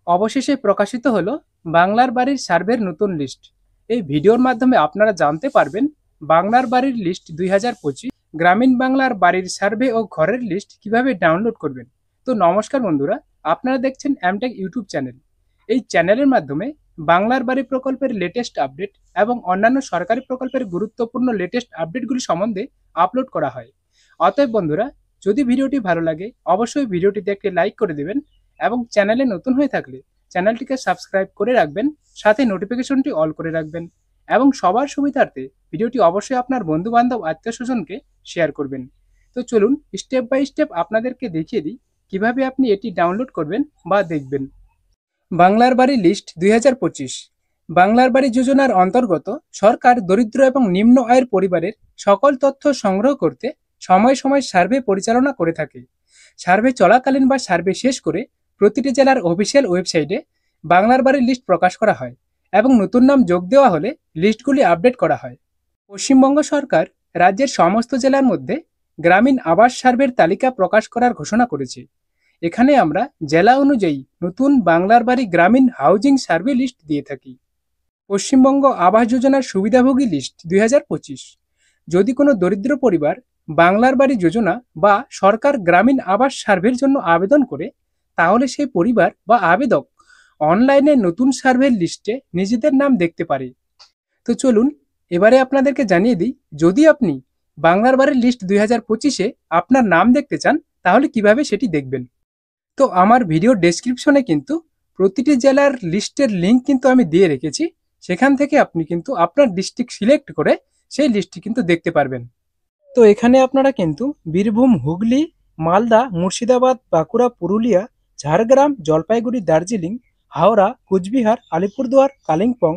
অবশেষে প্রকাশিত হলো বাংলার বাড়ির সার্ভের নতুন লিস্ট। এই ভিডিওর মাধ্যমে আপনারা জানতে পারবেন বাংলার বাড়ির লিস্ট 2025, গ্রামীণ বাংলার বাড়ির সার্ভে ও ঘরের লিস্ট কিভাবে ডাউনলোড করবেন। তো নমস্কার বন্ধুরা, আপনারা দেখছেন এমটেক ইউটিউব চ্যানেল। এই চ্যানেলের মাধ্যমে বাংলার বাড়ি প্রকল্পের লেটেস্ট আপডেট এবং অন্যান্য সরকারি প্রকল্পের গুরুত্বপূর্ণ লেটেস্ট আপডেটগুলি সম্বন্ধে আপলোড করা হয়। অতএব বন্ধুরা, যদি ভিডিওটি ভালো লাগে অবশ্যই ভিডিওটিতে একটি লাইক করে দেবেন এবং চ্যানেলে নতুন হয়ে থাকলে চ্যানেলটিকে সাবস্ক্রাইব করে রাখবেন, সাথে নোটিফিকেশনটি অল করে রাখবেন এবং সবার সুবিধার্থে ভিডিওটি অবশ্যই আপনার বন্ধু বান্ধব আত্মীয় স্বজনকে শেয়ার করবেন। তো চলুন স্টেপ বাই স্টেপ আপনাদেরকে দেখিয়ে দিই কিভাবে আপনি এটি ডাউনলোড করবেন বা দেখবেন। বাংলার বাড়ি লিস্ট 2025। বাংলার বাড়ি যোজনার অন্তর্গত সরকার দরিদ্র এবং নিম্ন আয়ের পরিবারের সকল তথ্য সংগ্রহ করতে সময় সময় সার্ভে পরিচালনা করে থাকে। সার্ভে চলাকালীন বা সার্ভে শেষ করে প্রতিটি জেলার অফিসিয়াল ওয়েবসাইটে বাংলার বাড়ির লিস্ট প্রকাশ করা হয় এবং নতুন নাম যোগ দেওয়া হলে লিস্টগুলি আপডেট করা হয়। পশ্চিমবঙ্গ সরকার রাজ্যের সমস্ত জেলার মধ্যে গ্রামীণ আবাস সার্ভের তালিকা প্রকাশ করার ঘোষণা করেছে। এখানে আমরা জেলা অনুযায়ী নতুন বাংলার বাড়ি গ্রামীণ হাউজিং সার্ভে লিস্ট দিয়ে থাকি। পশ্চিমবঙ্গ আবাস যোজনার সুবিধাভোগী লিস্ট 2025। যদি কোনো দরিদ্র পরিবার বাংলার বাড়ি যোজনা বা সরকার গ্রামীণ আবাস সার্ভের জন্য আবেদন করে, তাহলে সেই পরিবার বা আবেদক অনলাইনে নতুন সার্ভের লিস্টে নিজেদের নাম দেখতে পারে। তো চলুন এবারে আপনাদেরকে জানিয়ে দিই, যদি আপনি বাংলার বাড়ির লিস্ট 2025-এ আপনার নাম দেখতে চান তাহলে কিভাবে সেটি দেখবেন। তো আমার ভিডিও ডেসক্রিপশনে কিন্তু প্রতিটি জেলার লিস্টের লিঙ্ক কিন্তু আমি দিয়ে রেখেছি। সেখান থেকে আপনি কিন্তু আপনার ডিস্ট্রিক্ট সিলেক্ট করে সেই লিস্টটি কিন্তু দেখতে পারবেন। তো এখানে আপনারা কিন্তু বীরভূম, হুগলি, মালদা, মুর্শিদাবাদ, বাঁকুড়া, পুরুলিয়া, ঝাড়গ্রাম, জলপাইগুড়ি, দার্জিলিং, হাওড়া, কুচবিহার, আলিপুরদুয়ার, কালিম্পং,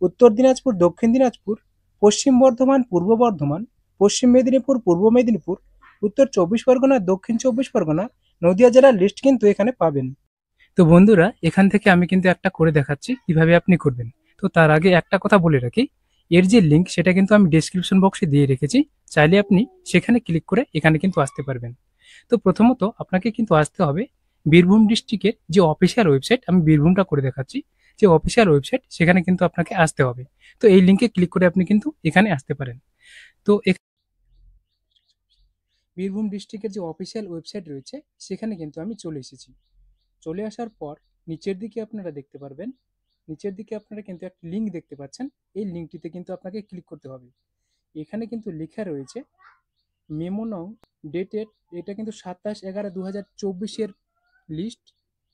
উত্তর দিনাজপুর, দক্ষিণ দিনাজপুর, পশ্চিম বর্ধমান, পূর্ব বর্ধমান, পশ্চিম মেদিনীপুর, পূর্ব মেদিনীপুর, উত্তর চব্বিশ পরগনা, দক্ষিণ চব্বিশ পরগনা, নদিয়া জেলার লিস্ট কিন্তু এখানে পাবেন। তো বন্ধুরা, এখান থেকে আমি কিন্তু একটা করে দেখাচ্ছি কিভাবে আপনি করবেন। তো তার আগে একটা কথা বলে রাখি, এর যে লিঙ্ক সেটা কিন্তু আমি ডেসক্রিপশন বক্সে দিয়ে রেখেছি। চাইলে আপনি সেখানে ক্লিক করে এখানে কিন্তু আসতে পারবেন। তো প্রথমত আপনাকে কিন্তু আসতে হবে বীরভূম ডিস্ট্রিক্টের যে অফিসিয়াল ওয়েবসাইট, আমি বীরভূমটা করে দেখাচ্ছি, যে অফিসিয়াল ওয়েবসাইট সেখানে কিন্তু আপনাকে আসতে হবে। তো এই লিঙ্কে ক্লিক করে আপনি কিন্তু এখানে আসতে পারেন। তো বীরভূম ডিস্ট্রিক্টের যে অফিসিয়াল ওয়েবসাইট রয়েছে সেখানে কিন্তু আমি চলে এসেছি। চলে আসার পর নিচের দিকে আপনারা দেখতে পারবেন, নিচের দিকে আপনারা কিন্তু একটা লিঙ্ক দেখতে পাচ্ছেন। এই লিঙ্কটিতে কিন্তু আপনাকে ক্লিক করতে হবে। এখানে কিন্তু লেখা রয়েছে মেমো নং ডেটেড, এটা কিন্তু 27/11/2024-এর লিস্ট।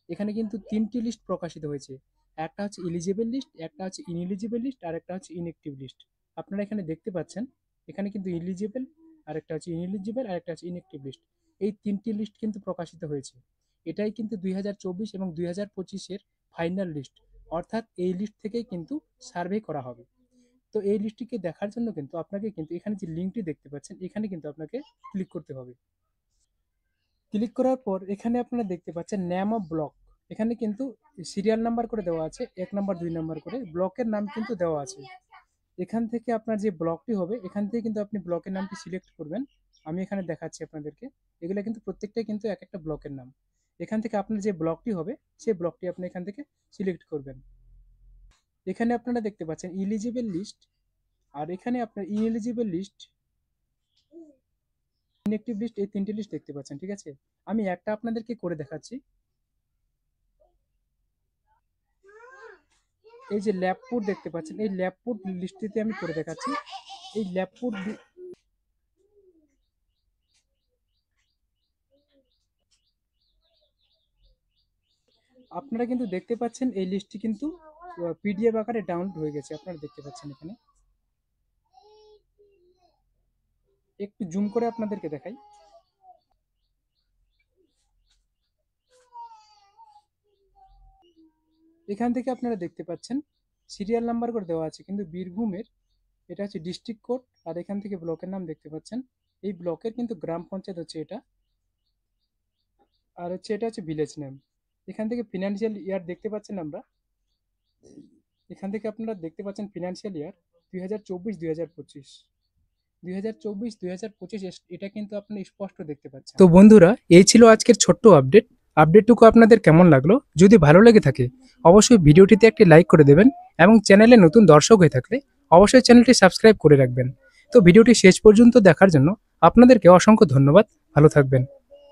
এখানে কিন্তু তিনটি লিস্ট প্রকাশিত হয়েছে। একটা হচ্ছে এলিজিবল লিস্ট, একটা হচ্ছে ইনএলিজিবল লিস্ট, আর একটা হচ্ছে ইনএক্টিভ লিস্ট। আপনারা এখানে দেখতে পাচ্ছেন এখানে কিন্তু এলিজিবল, আর একটা হচ্ছে ইনএলিজিবল, আর একটা হচ্ছে ইনএক্টিভ লিস্ট। এই তিনটি লিস্ট কিন্তু প্রকাশিত হয়েছে। এটাই কিন্তু 2024 এবং 2025-এর ফাইনাল লিস্ট, অর্থাৎ এই লিস্ট থেকেই কিন্তু সার্ভে করা হবে। তো এই লিস্টটিকে দেখার জন্য কিন্তু আপনাকে কিন্তু এখানে যে লিঙ্কটি দেখতে পাচ্ছেন এখানে কিন্তু আপনাকে ক্লিক করতে হবে। ক্লিক করার পর এখানে আপনারা দেখতে পাচ্ছেন নেম অফ ব্লক। এখানে কিন্তু সিরিয়াল নাম্বার করে দেওয়া আছে, 1 নাম্বার 2 নাম্বার করে ব্লকের নাম কিন্তু দেওয়া আছে। এখান থেকে আপনার যে ব্লকটি হবে এখান থেকে কিন্তু আপনি ব্লকের নামটি সিলেক্ট করবেন। আমি এখানে দেখাচ্ছি আপনাদেরকে, এগুলো কিন্তু প্রত্যেকটাই কিন্তু এক একটা ব্লকের নাম। এখান থেকে আপনার যে ব্লকটি হবে সেই ব্লকটি আপনি এখান থেকে সিলেক্ট করবেন। এখানে আপনারা দেখতে পাচ্ছেন ইলিজিবল লিস্ট, আর এখানে আপনার ইনএলিজিবল লিস্ট, ইনএক্টিভ লিস্ট, এই তিনটে লিস্ট দেখতে পাচ্ছেন। ঠিক আছে, আমি একটা আপনাদেরকে করে দেখাচ্ছি। এই যে ল্যাবপুর দেখতে পাচ্ছেন, এই ল্যাবপুর লিস্টটিতে আমি করে দেখাচ্ছি। এই ল্যাবপুর আপনারা কিন্তু দেখতে পাচ্ছেন এই লিস্টটি কিন্তু পিডিএফ আকারে ডাউনলোড হয়ে গেছে। আপনারা দেখতে পাচ্ছেন এখানে, একটু জুম করে আপনাদেরকে দেখাই। এখান থেকে আপনারা দেখতে পাচ্ছেন সিরিয়াল নাম্বার করে দেওয়া আছে কিন্তু বীরভূমের, এটা হচ্ছে ডিস্ট্রিক্ট কোড, আর এখান থেকে ব্লকের নাম দেখতে পাচ্ছেন। এই ব্লকের কিন্তু গ্রাম পঞ্চায়েত হচ্ছে এটা, আর হচ্ছে এটা হচ্ছে ভিলেজ নেম। এখান থেকে ফিনান্সিয়াল ইয়ার দেখতে পাচ্ছেন আমরা, এখান থেকে আপনারা দেখতে পাচ্ছেন ফিনান্সিয়াল ইয়ার 2024-2025, 2024-2025 এটা কিন্তু আপনি স্পষ্ট দেখতে পাচ্ছেন। তো বন্ধুরা, এই ছিল আজকের ছোট্ট আপডেট। আপডেটটুকু আপনাদের কেমন লাগলো? যদি ভালো লেগে থাকে অবশ্যই ভিডিওটিতে একটি লাইক করে দেবেন এবং চ্যানেলে নতুন দর্শক হয়ে থাকলে অবশ্যই চ্যানেলটি সাবস্ক্রাইব করে রাখবেন। তো ভিডিওটি শেষ পর্যন্ত দেখার জন্য আপনাদেরকে অসংখ্য ধন্যবাদ। ভালো থাকবেন।